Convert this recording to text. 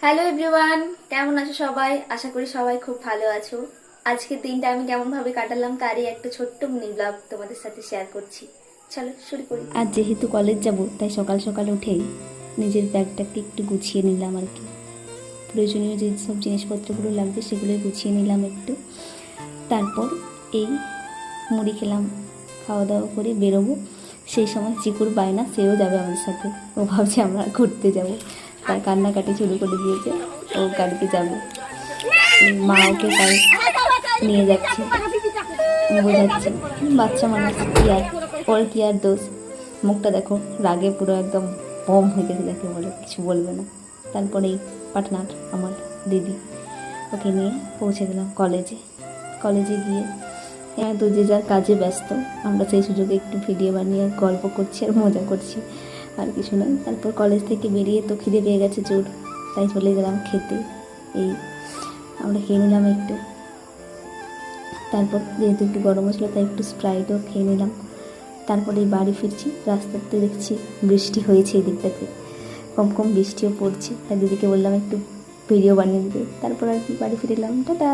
Hello everyone, কেমন আছো সবাই? আশা করি সবাই খুব ভালো আছো। আজকের দিনটা আমি কেমন ভাবে কাটালাম তারই একটা ছোট্ট মিনি ব্লগ তোমাদের সাথে শেয়ার করছি। চলো শুরু করি। আজ যেহেতু কলেজ যাব, তাই সকাল সকাল উঠেই নিজের ব্যাগটাকে একটু গুছিয়ে নিলাম আর কি। প্রয়োজনীয় যে সব জিনিসপত্রগুলো লাগবে সেগুলোই গুছিয়ে নিলাম একটু। তারপর এই মুড়ি খেলাম, খাওয়া দাওয়া করে বেরোবো। সেই সময় চিকুর বায়না, সেও যাবে আমাদের সাথে। ও ভাবছে আমরা ঘুরতে যাব, তার কান্নাকাটি শুরু করে দিয়েছে, ও গাড়িতে যাবে। মা ওকে তাই নিয়ে যাচ্ছে, বোঝাচ্ছে। বাচ্চা মানুষ, কি আর, ওর কি আর দোষ। মুখটা দেখো, রাগে পুরো একদম বম হয়ে গেছে, দেখে বলে কিছু বলবে না। তারপরে এই পার্টনার আমার দিদি, ওকে নিয়ে পৌঁছে দিলাম কলেজে। কলেজে গিয়ে তো যে যার কাজে ব্যস্ত, আমরা সেই সুযোগে একটু ভিডিও বানিয়ে গল্প করছি আর মজা করছি, আর কিছু নয়। তারপর কলেজ থেকে বেরিয়ে তো খিদে পেয়ে গেছে জোর, তাই চলে গেলাম খেতে। এই আমরা খেয়ে নিলাম একটু। তারপর যেহেতু একটু গরম ছিল তাই একটু স্প্রাইটও খেয়ে নিলাম। তারপরে বাড়ি ফিরছি, রাস্তাতে দেখছি বৃষ্টি হয়েছে, এই দিকটাতে কম কম বৃষ্টিও পড়ছে। তাই দিদিকে বললাম একটু ভিডিও বানিয়ে দিতে। তারপর আর কি বাড়ি ফিরে এলাম। টাটা।